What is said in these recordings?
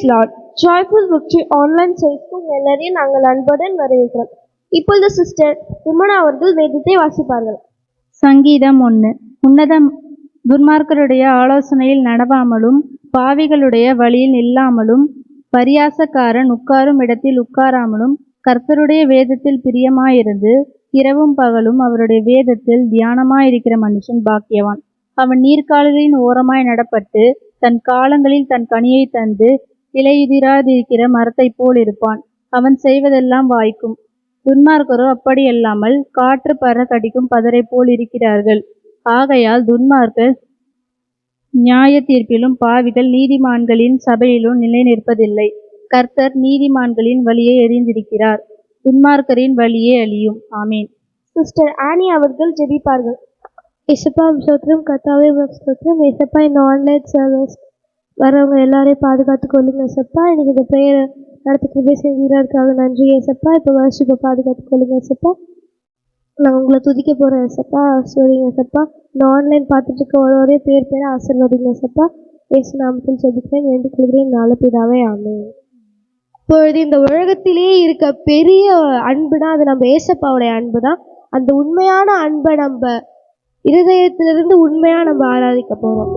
Lord. Joyful victory online செய்திக்கும் எல்லாரையும் நாங்கள் அன்புடன் வரவேற்கிறோம். இப்பொழுது சிஸ்டர் விமனா அவர்கள் வேதத்தை வாசிப்பார்கள். சங்கீதம் 1. உன்னதம் துன்மார்க்கருடைய ஆலோசனையில் நடவாமலும் பாவிகளுடைய வழியில் நில்லாமலும் பரியாசக்காரன் உட்காரும் இடத்தில் உட்காராமலும் கர்த்தருடைய வேதத்தில் பிரியமாயிருந்து இரவும் பகலும் அவருடைய வேதத்தில் தியானமாயிருக்கிற மனுஷன் பாக்கியவான். அவன் நீர்க்கால்களின் ஓரமாய் நடப்பட்டு தன் காலங்களில் தன் கனியை தந்து இலையுதிராதிருக்கிற மரத்தை போல் இருப்பான். அவன் செய்வதெல்லாம் வாய்க்கும். துன்மார்க்கரோ அப்படியல்லாமல் காற்று பற கடிக்கும் பதரை போல் இருக்கிறார்கள். ஆகையால் துன்மார்க்கர் நியாய தீர்ப்பிலும் பாவிகள் நீதிமான்களின் சபையிலும் நிலை நிற்பதில்லை. கர்த்தர் நீதிமான்களின் வழியை எறிந்திருக்கிறார், துன்மார்க்கரின் வழியே அழியும். ஆமீன். சிஸ்டர் ஆனி அவர்கள் ஜெபிப்பார்கள். இசப்பா ஸ்தோத்திரம், கர்த்தாவே ஸ்தோத்திரம். இசப்பா இந்த ஆன்லைன் சர்வீஸ் வரவங்க எல்லாரையும் பாதுகாத்து கொள்ளுங்க இசப்பா. எனக்கு இந்த ப்ரேயரை நடத்துக்கு செஞ்சுக்கிறதுக்காக நன்றி ஏசப்பா. இப்போ வர்ஷிப்பை பாதுகாத்து கொள்ளுங்க ஏசப்பா. நான் உங்களை துதிக்க போகிறேன் ஏசப்பா. சரிங்க ஏசப்பா. இந்த ஆன்லைன் பார்த்துட்டு இருக்க ஒரே பேரை ஆசீர்வதிங்க ஏசப்பா. இயேசு நாமத்தில் ஜெபிக்கிறேன், வேண்டிக் கொள்கிறேன், நல்ல பிதாவே, ஆமென். இப்பொழுது இந்த உலகத்திலேயே இருக்க பெரிய அன்புனா அது நம்ம ஏசப்பாவுடைய அன்பு தான். அந்த உண்மையான அன்பை நம்ம இருதயத்திலிருந்து உண்மையாக நம்ம ஆராதிக்க போகிறோம்.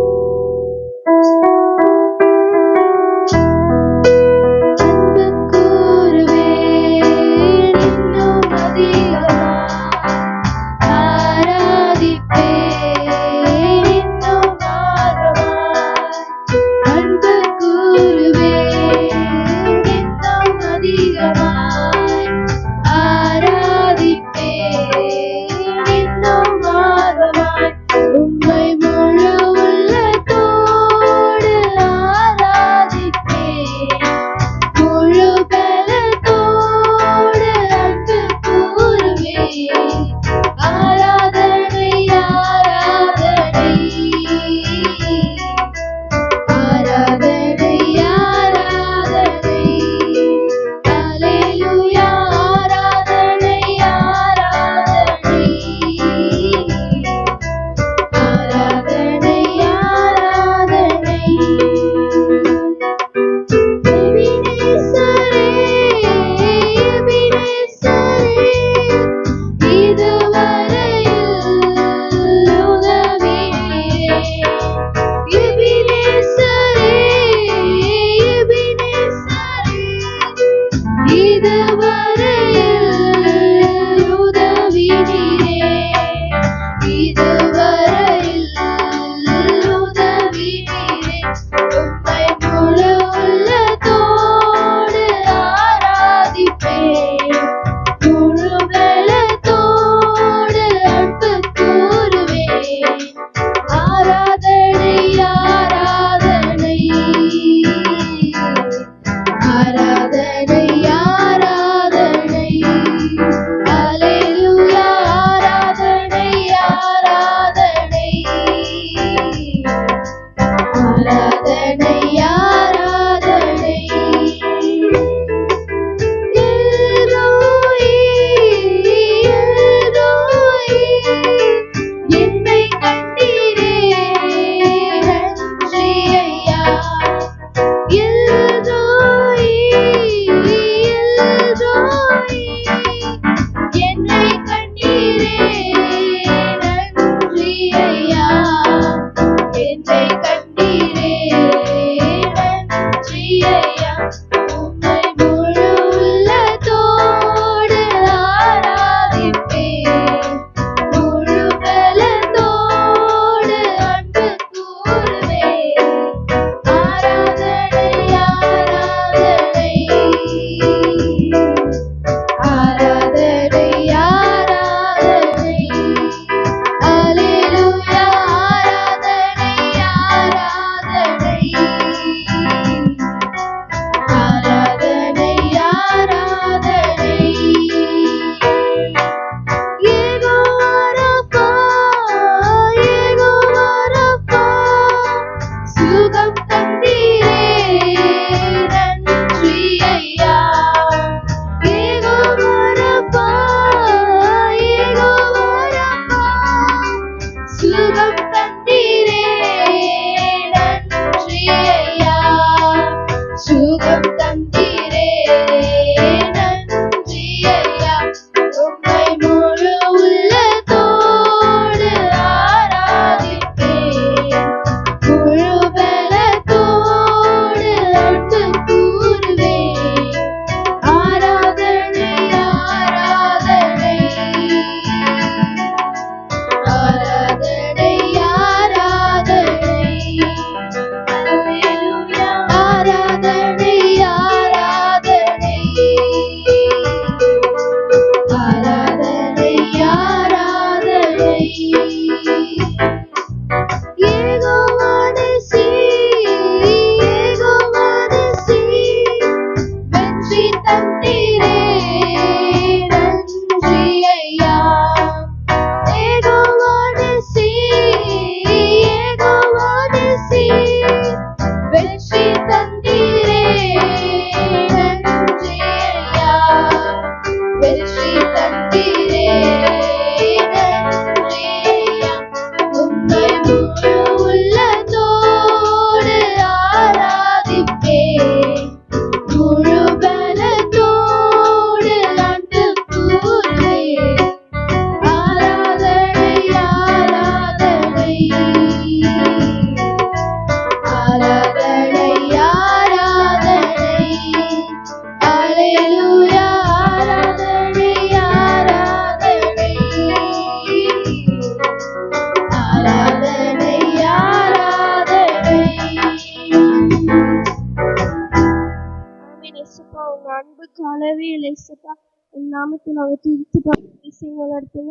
ஏசப்பா உன் நாமத்தை நாங்கள் துதித்து பாடுங்க இடத்துல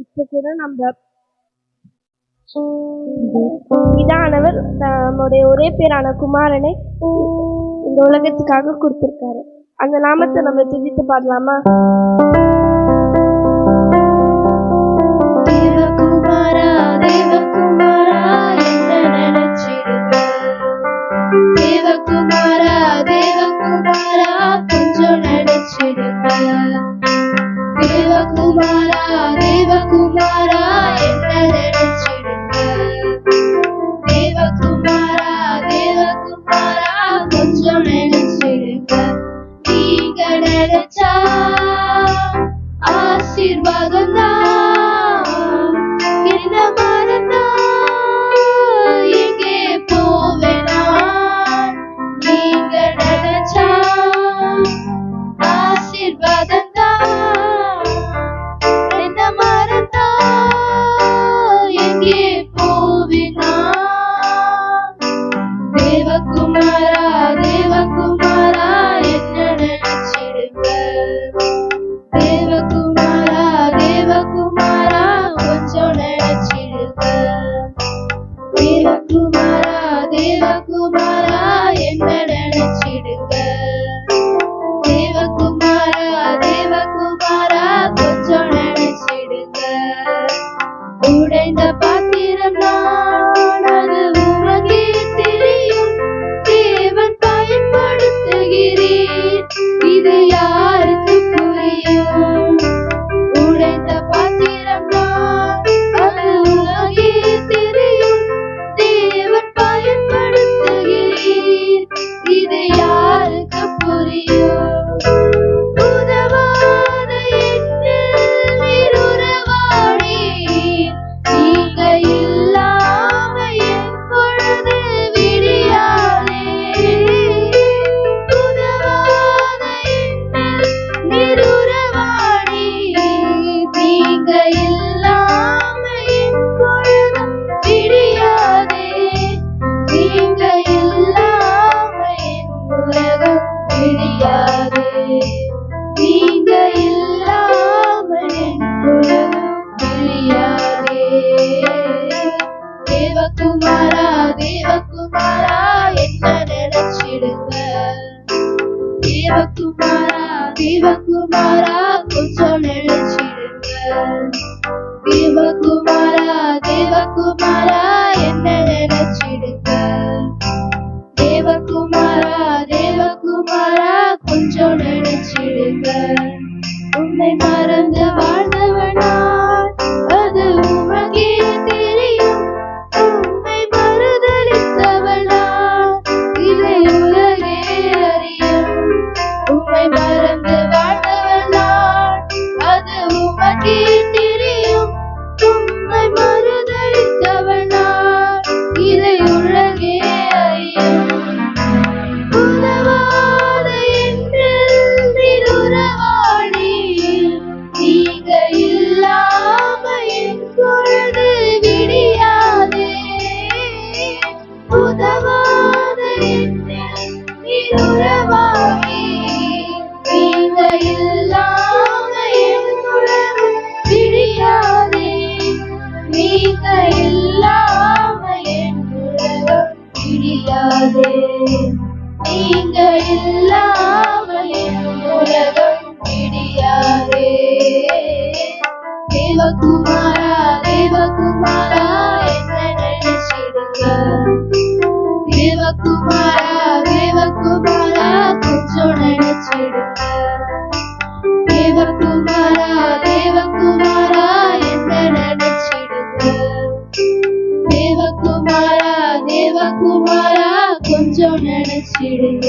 இப்போ கூட நம்ம இதானவர் நம்முடைய ஒரே பேரான குமாரனை இந்த உலகத்துக்காக கொடுத்திருக்காரு. அந்த நாமத்தை நம்ம துதித்து பாடலாமா? தேவகுமாரா தேவகுமாரா என்ன நினைச்சிடுங்க, தேவகுமாரா தேவகுமாரா கொஞ்சம் நினைச்சிடுங்க, தேவகுமாரா தேவகுமாரா என்ன நினைச்சிடுங்க, தேவகுமாரா தேவகுமாரா கொஞ்சம் நினைச்சிடுங்க. நீங்க நினைச்சா ஆசீர்வாதம் தான், என்ன மறந்தா எங்கே போவேனா, நீங்க நினைச்சா ஆசீர்வாதம் தான், என்ன மறந்தா எங்கே போவேனா. தேவகுமாரா தேவகுமாரா என்ன நினைச்சிடுங்க, தேவகுமாரா தேவகுமாரா கொஞ்சம் நினைச்சிடுங்க, தேவகுமாரா தேவகுமாரா என்ன நினைச்சிடுங்க, தேவகுமாரா தேவகுமாரா கொஞ்சம் நினைச்சிடுங்க. உடைந்த பாத்திரம் நான், அது உமக்கே தெரியும், தேவன் பயன்படுத்துகிறீர், இது யாருக்கு புரியும். உடைந்த பாத்திரம் நான், அது உமக்கே தெரியும், தேவன் பயன்படுத்துகிறீர், இது யாருக்கு புரியும். உதவாத என்னில் நிருறவாடி, நீங்க இல்லாம என் பொழுது விடியாதே. உதவாத என்னில் நிருறவாடி, நீங்க இல்லாம என் பொழுது விடியாதே. நீங்க இல்லாம என் உலகம் விடியாதே, நீங்க இல்லாம என் உலகம் விடியாதே. தேவகுமாரா தேவகுமாரா என்ன நினைச்சிடுங்க, தேவகுமாரா தேவகுமாரா கொஞ்சம் நினைச்சிடுங்க, தேவகுமாரா தேவகுமாரா என்ன நினைச்சிடுங்க, தேவகுமாரா தேவகுமாரா கொஞ்சம் நினைச்சிடுங்க. உன்னை மறந்து வாழ்ந்தவனா, அது உமக்கே தெரியும், உன்னை மறுதலித்தவனா, இதை உலகே அறியும். உன்னை மறந்து வாழ்ந்தவனா, அது உமக்கே தெரியும், உன்னை மறுதலித்தவனா, இதை உலகே அறியும். உதவாத என்னில் நிருறவாடி, நீங்க இல்லாம என் பொழுது விடியாதே. உதவாத என்னில் நிருறவாடி, நீங்க இல்லாம என் பொழுது விடியாதே. நீங்க இல்லாம என் உலகம் விடியாதே, நீங்க இல்லாம என் உலகம் விடியாதே. தேவகுமாரா தேவகுமாரா என்ன நினைச்சிடுங்க, தேவகுமாரா தேவகுமாரா கொஞ்சம் நினைச்சிடுங்க, தேவகுமாரா தேவகுமாரா என்ன நினைச்சிடுங்க, தேவகுமாரா தேவகுமாரா கொஞ்சம் நினைச்சிடுங்க.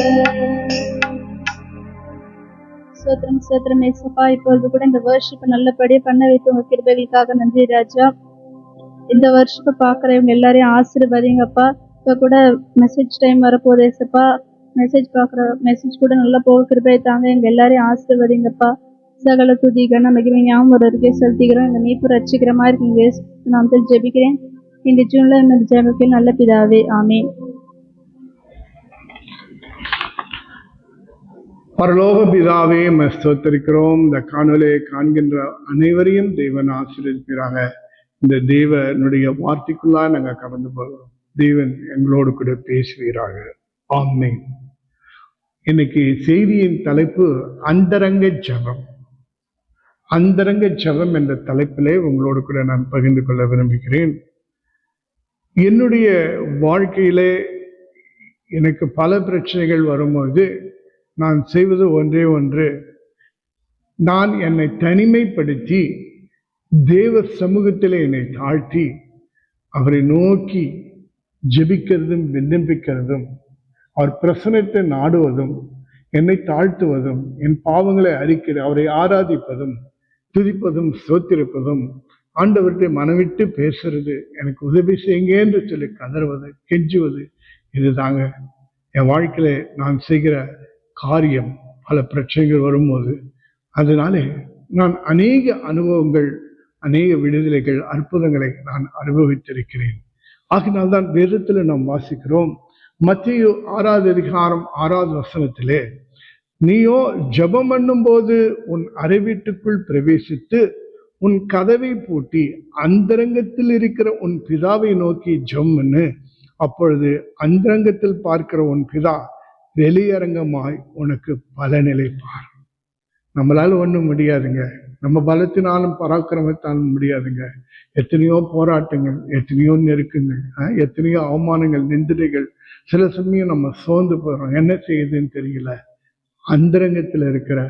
ஸ்தோத்திரம் ஸ்தோத்திரம் ஏசப்பா. இப்பொழுது கூட இந்த வர்ஷிப்பை நல்லபடியாக பண்ண வைத்து உங்க கிருபைகளுக்காக நன்றி ராஜா. இந்த வர்ஷிப்பை பார்க்குறவங்க எல்லாரையும் ஆசீர்வதிங்கப்பா. இப்போ கூட மெசேஜ் டைம் வரப்போகுது ஏசப்பா. மெசேஜ் கூட நல்லா போக கிருபை தாங்க. எங்கள் எல்லாரையும் ஆசீர்வதிங்கப்பா. சகல துதி கன மகிமை ஞாபகம் ஒரு அருகே செலுத்திக்கிறோம். இந்த மீட்பு ரட்சிக்கிற மாதிரி நீங்கள் நான் ஜெபிக்கிறேன். இந்த ஜூனில் இந்த ஜெபத்தில் நல்ல பிதாவே, ஆமேன். பரலோக பிதாவே ஸ்தோத்திரிக்கிறோம். இந்த காணொலியை காண்கின்ற அனைவரையும் தேவன் ஆசீர்வதிப்பீராக. இந்த தேவனுடைய வார்த்தைக்குள்ளா நாங்க கடந்து போகிறோம். தேவன் எங்களோடு கூட பேசுவீராக. ஆமென். இன்னைக்கு செய்தியின் தலைப்பு அந்தரங்க ஜெபம். அந்தரங்க ஜெபம் என்ற தலைப்பிலே உங்களோடு கூட நான் பகிர்ந்து கொள்ள விரும்புகிறேன். என்னுடைய வாழ்க்கையிலே எனக்கு பல பிரச்சனைகள் வரும்போது நான் செய்வது ஒன்றே ஒன்று, நான் என்னை தனிமைப்படுத்தி தேவ சமூகத்தில் என்னை தாழ்த்தி அவரை நோக்கி ஜெபிக்கிறதும் விண்ணப்பிக்கிறதும் அவர் பிரசன்னத்தை நாடுவதும் என்னை தாழ்த்துவதும் என் பாவங்களை அறிக்கிற அவரை ஆராதிப்பதும் துதிப்பதும் ஸ்தோத்திரிப்பதும் ஆண்டவர்கிட்ட மனவிட்டு பேசுறது, எனக்கு உதவி செய்யுங்க என்று சொல்லி கதறுவது கெஞ்சுவது, இதுதாங்க என் வாழ்க்கையில நான் செய்கிற காரியம். பல பிரச்சனைகள் வரும்போது அதனாலே நான் அநேக அனுபவங்கள், அநேக விடுதலைகள், அற்புதங்களை நான் அனுபவித்திருக்கிறேன். ஆகினால்தான் வேதத்தில் நாம் வாசிக்கிறோம். மத்தேயு 6வது அதிகாரம் 6வது வசனத்திலே, நீயோ ஜெபம் பண்ணும் போது உன் அறை வீட்டுக்குள் பிரவேசித்து உன் கதவை பூட்டி அந்தரங்கத்தில் இருக்கிற உன் பிதாவை நோக்கி ஜெபம் பண்ணு. அப்பொழுது அந்தரங்கத்தில் பார்க்கிற உன் பிதா வெளியரங்கமாய் உனக்கு பலனளிப்பார். நம்மளால ஒண்ணும் முடியாதுங்க. நம்ம பலத்தினாலும் பராக்கிரமத்தாலும் முடியாதுங்க. எத்தனையோ போராட்டங்கள், எத்தனையோ நெருக்கங்கள், எத்தனையோ அவமானங்கள், நிந்திரைகள். சில சமயம் நம்ம சோர்ந்து போறோம், என்ன செய்யுதுன்னு தெரியல. அந்தரங்கத்தில் இருக்கிற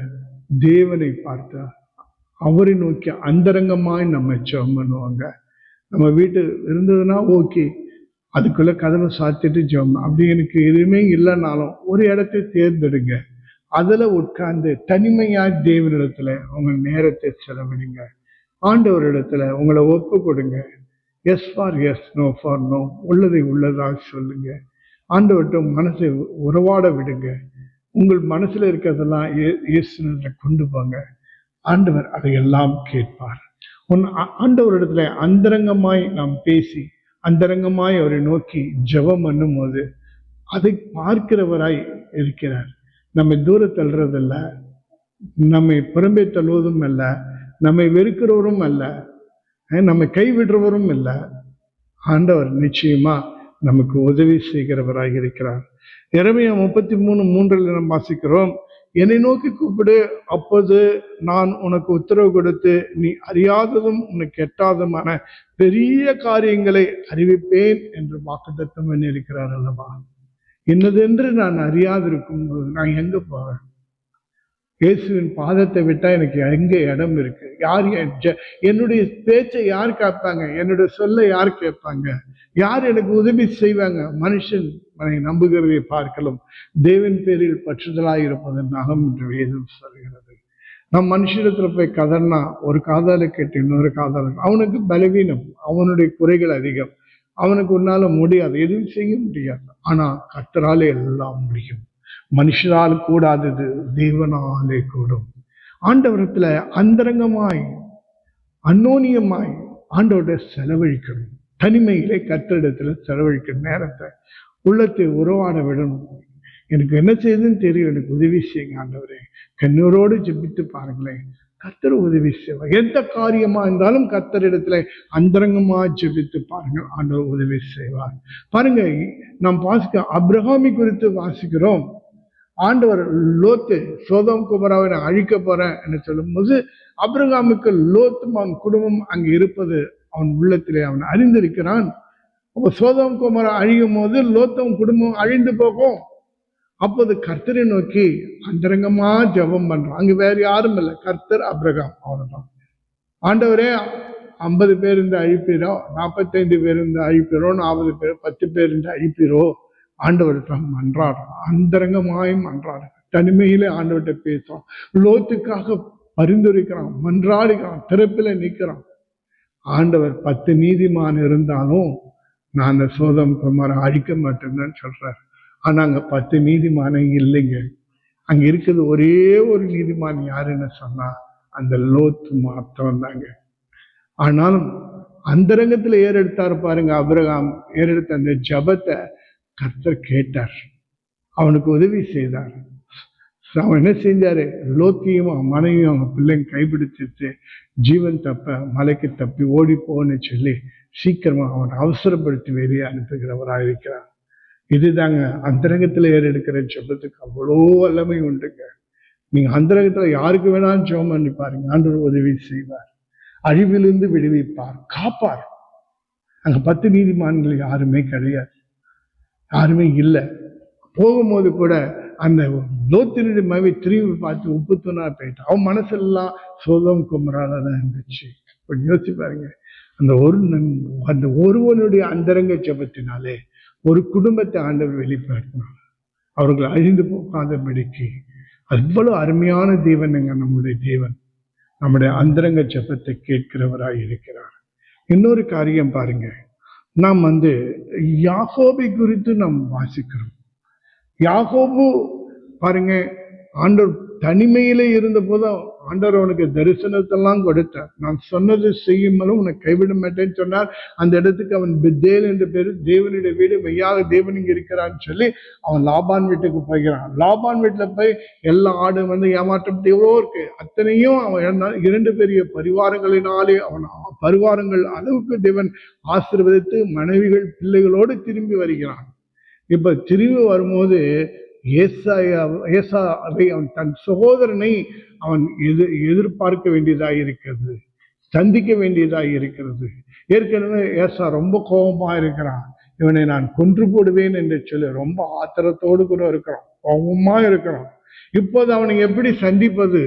தேவனை பார்த்தா அவரை நோக்கி அந்தரங்கமாய் நம்ம ஜெபம் பண்ணுவாங்க. நம்ம வீட்டு இருந்ததுன்னா ஓகே, அதுக்குள்ள கதவை சாத்திட்டு ஜெபம். அப்படி எனக்கு எதுவுமே இல்லைனாலும் ஒரு இடத்தை தேர்ந்தெடுங்க. அதுல உட்கார்ந்து தனிமையா தேவனிடத்துல உங்க நேரத்தை செலவிடுங்க. ஆண்டவரிடத்துல உங்களை ஒப்பு கொடுங்க. Yes for yes, no for no, உள்ளதை உள்ளதாக சொல்லுங்க. ஆண்டவர்கிட்ட மனசை உறவாட விடுங்க. உங்கள் மனசுல இருக்கிறதெல்லாம் இயேசுவிடத்துல கொண்டு போங்க. ஆண்டவர் அதையெல்லாம் கேட்பார். ஆண்டவரிடத்துல அந்தரங்கமாய் நாம் பேசி அந்தரங்கமாய் அவரை நோக்கி ஜெபம் பண்ணும் போது அதை பார்க்கிறவராய் இருக்கிறார். நம்மை தூர தள்ளுறதில்ல, நம்மை புறம்பே தள்ளுவதும் அல்ல, நம்மை வெறுக்கிறவரும் அல்ல, நம்மை கைவிடுறவரும் இல்லை. ஆண்டவர் நிச்சயமா நமக்கு உதவி செய்கிறவராக இருக்கிறார். எரேமியா 33:3 நாம் வாசிக்கிறோம், என்னை நோக்கி கூப்பிடு, அப்போது நான் உனக்கு உத்தரவு கொடுத்து நீ அறியாததும் உனக்கு எட்டாததுமான பெரிய காரியங்களை அறிவிப்பேன் என்று வாக்குத்தத்தம் பண்ணியிருக்கிறார் அல்லவா. என்னதென்று நான் அறியாதிருக்கும் போது நான் எங்க போவேன்? இயேசுவின் பாதத்தை விட்டா எனக்கு எங்க இடம் இருக்கு? யார் என்னுடைய பேச்சை யார் கேட்பாங்க? என்னுடைய சொல்ல யார் கேட்பாங்க? யார் எனக்கு உதவி செய்வாங்க? மனுஷன் நம்புகிறதை பார்க்கலாம் தேவன் பேரில் பற்றுதலாய் இருப்பது நகம் என்று வேதம் சொல்கிறது. நம் மனுஷிடத்துல போய் கதர்னா ஒரு காதால கேட்டு இன்னொரு காதால, அவனுக்கு பலவீனம், அவனுடைய குறைகள் அதிகம், அவனுக்கு உன்னால முடியாது, எதுவும் செய்ய முடியாது. ஆனா கர்த்தராலே எல்லாம் முடியும். மனுஷரால் கூடாதது தேவனாலே கூடும். ஆண்டவரத்துல அந்தரங்கமாய் அன்னோனியமாய் ஆண்டவரை செலவழிக்கணும். தனிமையிலே கர்த்தரிடத்துல செலவழிக்கிற நேரத்தை உள்ளத்தை உறவாட விடணும். எனக்கு என்ன செய்யுதுன்னு தெரியும், எனக்கு உதவி செய்யுங்க ஆண்டவரே. கண்ணூரோடு ஜெபித்து பாருங்களேன், கர்த்தர் உதவி செய்வார். எந்த காரியமா இருந்தாலும் கர்த்தரிடத்துல அந்தரங்கமா ஜெபித்து பாருங்கள், ஆண்டவர் உதவி செய்வார். பாருங்க, நாம் அப்ரஹாமி குறித்து வாசிக்கிறோம். ஆண்டவர் லோத்து சோதோம் குமராவை நான் அழிக்க போறேன் என்று சொல்லும் போது அப்ரஹாமுக்கு லோத்தும் அவன் குடும்பம் அங்கு இருப்பது அவன் உள்ளத்திலே அவன் அறிந்திருக்கிறான். அப்போ சோதோம் குமரா அழியும் போது லோத்தும் குடும்பம் அழிந்து போகும். அப்போது கர்த்தரை நோக்கி அந்தரங்கமா ஜெபம் பண்றான். அங்கு வேற யாரும் இல்லை, கர்த்தர், அப்ரஹாம், அவ்வளவுதான். ஆண்டவரே 50 பேர் இருந்து அழிப்பீரோ, 45 பேர் இருந்து அழிப்பீரோ, 40 பேர், 10 பேர் இருந்து அழிப்பீரோ, ஆண்டவர்கிட்ட மன்றாடுறான். அந்தரங்கமாய் மன்றாடுறான். தனிமையிலே ஆண்டவர்கிட்ட பேசுறான். லோத்துக்காக பரிந்துரைக்கிறான், மன்றாடுகிறான், திறப்பில நிற்கிறான். ஆண்டவர் 10 நீதிமான் இருந்தாலும் நான் அந்த சோதம் குமார அழிக்க மாட்டேன்னு சொல்றார். ஆனா அங்க 10 நீதிமானே இல்லைங்க. அங்க இருக்குது ஒரே ஒரு நீதிமான். யாருன்னு சொன்னா அந்த லோத்து மாத்திரம் தாங்க. ஆனாலும் அந்தரங்கத்துல ஏறெடுத்தாரு பாருங்க அப்ரஹாம். ஏறெடுத்த அந்த ஜபத்தை கர்த்தர் கேட்டார், அவனுக்கு உதவி செய்தார். அவன் என்ன செஞ்சாரு, லோத்தியும் அவன் மனைவியும் அவங்க பிள்ளைங்க கைப்பிடிச்சிட்டு ஜீவன் தப்ப மலைக்கு தப்பி ஓடி போன்னு சொல்லி சீக்கிரமா அவன் அவசரப்படுத்தி வெளியே அனுப்புகிறவராக இருக்கிறார். இதுதாங்க அந்தரங்கத்துல ஏறெடுக்கிற ஜெபத்துக்கு அவ்வளோ வல்லமை உண்டுங்க. நீங்க அந்தரங்கத்துல யாருக்கு வேணாலும் ஜெபம் பண்ணி பாருங்க, ஆண்டவர் உதவி செய்வார், அழிவிலிருந்து விடுவிப்பார், காப்பார். அங்க 10 நீதிமான்கள் யாருமே கிடையாது, யாருமே இல்லை. போகும்போது கூட அந்த லோத்தினுடைய மனைவி திரும்பி பார்த்து உப்பு தூணா போயிட்டு அவன் மனசெல்லாம் சோதம் குமரால தான் இருந்துச்சு. கொஞ்சம் யோசிச்சு பாருங்க, அந்த ஒருவனுடைய அந்தரங்க ஜெபத்தினாலே ஒரு குடும்பத்தை ஆண்டவர் வெளிப்படுத்தினார், அவர்கள் அழிந்து போகாதபடிக்கு. அவ்வளவு அருமையான தேவனுங்க நம்முடைய தேவன். நம்முடைய அந்தரங்க ஜெபத்தை கேட்கிறவராய் இருக்கிறார். இன்னொரு காரியம் பாருங்க, நாம் யாக்கோபை குறித்து நாம் வாசிக்கிறோம். யாக்கோபு பாருங்க, ஆண்டவர் தனிமையிலே இருந்த போதும் ஆண்டவர் அவனுக்கு தரிசனத்தெல்லாம் கொடுத்தார். நான் சொன்னது செய்யும்போதும் உனக்கு கைவிட மாட்டேன்னு சொன்னார். அந்த இடத்துக்கு அவன் பெத்தேல் என்று பேரு, தேவனுடைய வீடு, மெய்யாக தேவன் இங்க இருக்கிறான்னு சொல்லி அவன் லாபான் வீட்டுக்கு போகிறான். லாபான் வீட்டுல போய் எல்லா ஆடு ஏமாற்றப்பட்டு எவ்வளோ இருக்கு, அத்தனையும் அவன் 2 பெரிய பரிவாரங்களினாலே அவன் பரிவாரங்கள் அளவுக்கு தேவன் ஆசீர்வதித்து மனைவிகள் பிள்ளைகளோடு திரும்பி வருகிறான். இப்ப திரும்பி வரும்போது ஏசாவை அவன் தன் சகோதரனை அவன் எதிர்பார்க்க வேண்டியதாக இருக்கிறது, சந்திக்க வேண்டியதாக இருக்கிறது. ஏற்கனவே ஏசா ரொம்ப கோபமா இருக்கிறான், இவனை நான் கொன்று போடுவேன் என்று சொல்லி ரொம்ப ஆத்திரத்தோடு கூட இருக்கிறான், கோபமா இருக்கிறான். இப்போது அவனை எப்படி சந்திப்பது?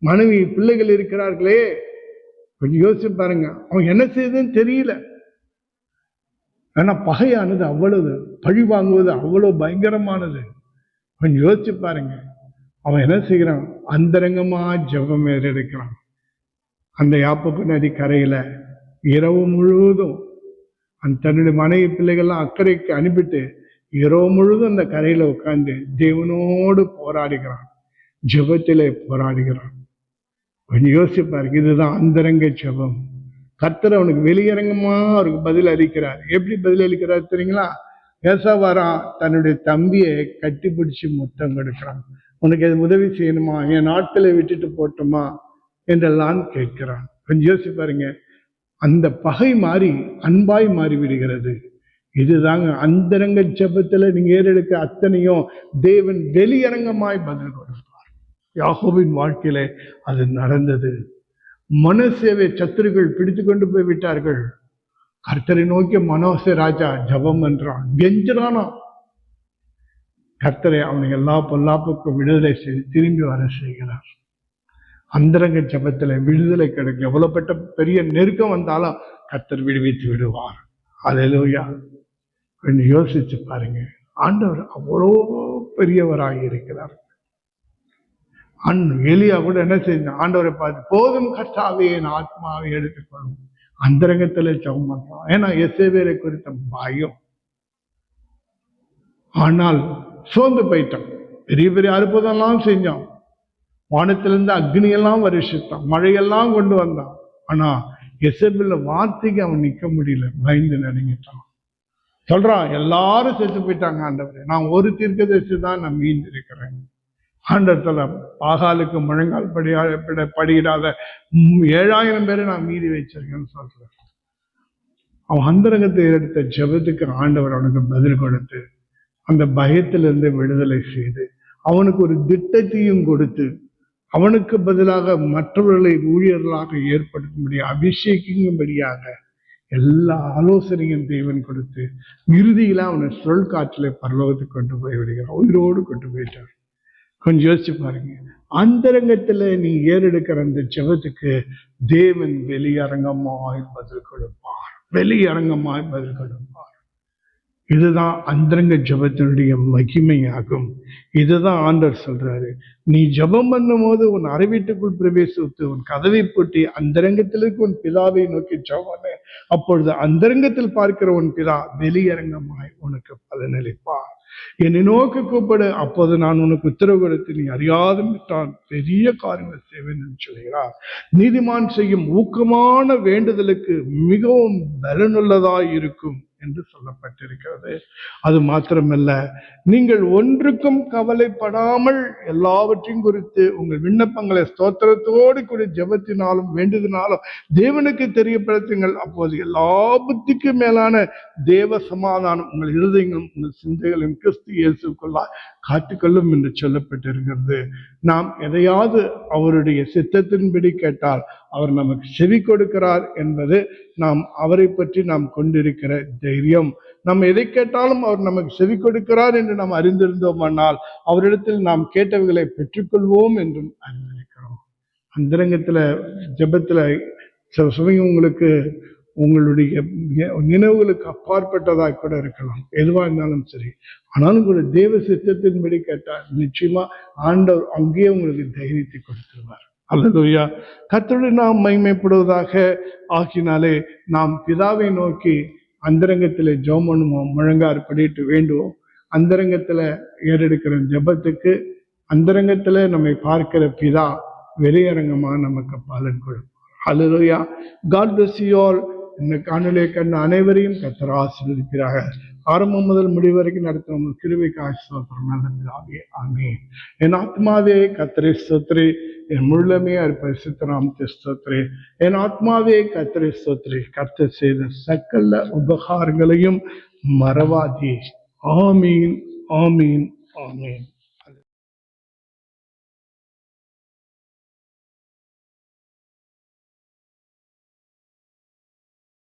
மனைவி பிள்ளைகள் இருக்கிறார்களே, கொஞ்சம் யோசிச்சு பாருங்க, அவன் என்ன செய்யுதுன்னு தெரியல. ஆனா பகையானது அவ்வளவு, பழி வாங்குவது அவ்வளவு பயங்கரமானது. கொஞ்சம் யோசிச்சு பாருங்க, அவன் என்ன செய்கிறான், அந்தரங்கமா ஜெபம் ஏறெடுக்கிறான். அந்த யாப்போக்கு நதி கரையில இரவு முழுவதும் தன்னுடைய மனைவி பிள்ளைகள்லாம் அக்கறைக்கு அனுப்பிட்டு இரவு முழுவதும் அந்த கரையில உட்கார்ந்து தேவனோடு போராடுகிறான், ஜெபத்திலே போராடுகிறான். கொஞ்சம் யோசிச்சு பாருங்க, இதுதான் அந்தரங்க ஜெபம். கர்த்தர் அவனுக்கு வெளியரங்கமா அவருக்கு பதில் அளிக்கிறார். எப்படி பதில் அளிக்கிறார் தெரியுங்களா? ஏசா வரான், தன்னுடைய தம்பியை கட்டி பிடிச்சு முத்தம் கொடுக்கிறான். உனக்கு எது உதவி செய்யணுமா, என் நாட்களை விட்டுட்டு போட்டோமா என்றெல்லாம் கேட்கிறான். கொஞ்சம் யோசிச்சு பாருங்க, அந்த பகை மாறி அன்பாய் மாறி விடுகிறது. இதுதாங்க அந்தரங்க ஜெபத்துல நீங்க ஏறெடுக்க அத்தனையும் தேவன் வெளியரங்கமாய் பதில் கொடுப்பார். யாக்கோபின் வாழ்க்கையில அது நடந்தது. மனோசேவை சத்துருக்கள் பிடித்து கொண்டு போய் விட்டார்கள். கர்த்தரை நோக்கி மனோசே ராஜா ஜபம் என்றான், கெஞ்சிரானா. கர்த்தரை அவனை எல்லா பொல்லாப்புக்கும் விடுதலை செய்து திரும்பி வர செய்கிறார். அந்தரங்க ஜபத்துல விடுதலை கிடைக்கும். எவ்வளவுப்பட்ட பெரிய நெருக்கம் வந்தாலும் கர்த்தர் விடுவித்து விடுவார். அல்லேலூயா. கொஞ்சம் யோசிச்சு பாருங்க, ஆண்டவர் அவ்வளோ பெரியவராக இருக்கிறார். எலியா கூட என்ன செஞ்சான், ஆண்டவரை பார்த்து போதும் கர்த்தாவே என் ஆத்மாவை எடுத்துக்கொள்ளும், அந்தரங்கத்துல ஜெபம் பண்றான். ஏன்னா எசேவேலை குறித்த பயம். ஆனால் சோர்ந்து போயிட்டான். பெரிய பெரிய அற்புதம்லாம் செஞ்சான், வானத்திலிருந்து அக்னியெல்லாம் வருஷித்தான், மழையெல்லாம் கொண்டு வந்தான். ஆனா எசேவேல் வார்த்தைக்கு அவன் நிக்க முடியல, பயந்து நடுங்கிட்டான். சொல்றான், எல்லாரும் செத்து போயிட்டாங்க ஆண்டவரே, நான் ஒரு தீர்க்கதரிசி தான் நான் மீண்டு இருக்கிறேன். ஆண்டத்துல பாகாலுக்கு முழங்கால் படியிடாத 7000 பேரை நான் மீறி வச்சிருக்கேன்னு சொல்றேன். அவன் அந்தரங்கத்தை எடுத்த ஜெபத்துக்கு ஆண்டவர் அவனுக்கு பதில் கொடுத்து அந்த பயத்திலிருந்து விடுதலை செய்து அவனுக்கு ஒரு திட்டத்தையும் கொடுத்து அவனுக்கு பதிலாக மற்றவர்களை ஊழியர்களாக ஏற்படுத்தும்படி அபிஷேகிக்கும்படியாக எல்லா ஆலோசனையும் தேவன் கொடுத்து இறுதியில அவனை சொல் காற்றிலே பரலோகத்துக்கு கொண்டு போய் விடுகிறார், உயிரோடு கொண்டு போயிட்டார். கொஞ்சம் யோசிச்சு பாருங்க, அந்தரங்கத்துல நீ ஏறெடுக்கிற அந்த ஜெபத்துக்கு தேவன் வெளியரங்கமாய் பதில் கொடுப்பார், வெளியரங்கமாய் பதில் கொடுப்பார். இதுதான் அந்தரங்க ஜெபத்தினுடைய மகிமையாகும். இதுதான் ஆண்டவர் சொல்றாரு, நீ ஜெபம் பண்ணும் போது உன் அறை வீட்டுக்குள் பிரவேசித்து உன் கதவை பூட்டி அந்தரங்கத்திற்கு உன் பிதாவை நோக்கி ஜெபம், அப்பொழுது அந்தரங்கத்தில் பார்க்கிற உன் பிதா வெளியரங்கமாய் உனக்கு பலனளிப்பார். என்னை நோக்கி கூப்பிடு, அப்போது நான் உனக்கு உத்தரவு கொடுத்து நீ அறியாது விட்டான் பெரிய காரியங்கள் செய்வேன் என்று சொல்கிறார். நீதிமான் செய்யும் ஊக்கமான வேண்டுதலுக்கு மிகவும் பலனுள்ளதாய் இருக்கும். என்று சொல்லப்பட்டிருக்கிறது. அது மாத்திரமல்ல, நீங்கள் ஒன்றுக்கும் கவலைப்படாமல் எல்லாவற்றையும் குறித்து உங்கள் விண்ணப்பங்களை ஸ்தோத்திரத்தோடு கூட ஜெபத்தினாலும் வேண்டுதனாலும் தேவனுக்கு தெரியப்படுத்துங்கள். அப்போது எல்லா புத்திக்கும் மேலான தேவ சமாதானம் உங்கள் இருதயங்களும் உங்கள் சிந்தைகளையும் கிறிஸ்து இயேசுக்குள்ளாய் காத்துக்கொள்ளும் என்று சொல்லப்பட்டிருக்கிறது. நாம் எதையாவது அவருடைய சித்தத்தின்படி கேட்டால் அவர் நமக்கு செவி கொடுக்கிறார் என்பது நாம் அவரை பற்றி நாம் கொண்டிருக்கிற தைரியம். நம்ம எதை கேட்டாலும் அவர் நமக்கு செவி கொடுக்கிறார் என்று நாம் அறிந்திருந்தோமானால் அவரிடத்தில் நாம் கேட்டவைகளை பெற்றுக்கொள்வோம் என்றும் அறிந்திருக்கிறோம். அந்தரங்கத்துல ஜெபத்துல சில சமயம் உங்களுக்கு உங்களுடைய நினைவுகளுக்கு அப்பாற்பட்டதாக கூட இருக்கலாம், எதுவா இருந்தாலும் சரி. ஆனாலும் கூட தேவ சித்தத்தின்படி கேட்டால் நிச்சயமா ஆண்டவர் அங்கேயே உங்களுக்கு தைரியத்தை கொடுத்துருவார். அல்லேலூயா. கர்த்தருடைய நாம் மகிமைப்படுவதாக. ஆகினாலே நாம் பிதாவை நோக்கி அந்தரங்கத்திலே ஜெபம் பண்ணுவோம், முழங்காறு படிட்டு வேண்டுவோம். அந்தரங்கத்துல ஏறெடுக்கிற ஜெபத்துக்கு அந்தரங்கத்துல நம்மை பார்க்கிற பிதா வெளியரங்கமா நமக்கு பலன் கொடுப்பார். அல்லேலூயா. God bless you all. இந்த காணொலியை கண்ட அனைவரையும் கர்த்தர் ஆசீர்வதிப்பாராக. ஆரம்பம் முதல் முடிவு வரைக்கும் நடத்தும் கிருபைக்காக ஸ்தோத்திரம். நல்ல பிதாவே, ஆமென். என் ஆத்மாவே கர்த்தரை ஸ்தோத்திரி, என் முழுமையா பரிசுத்த நாமத்தை ஸ்தோத்திரி. என் ஆத்மாவே கர்த்தரை ஸ்தோத்திரி, கர்த்தர் செய்த சகல உபகாரங்களையும் மறவாதே. ஆமீன், ஆமீன், ஆமீன்.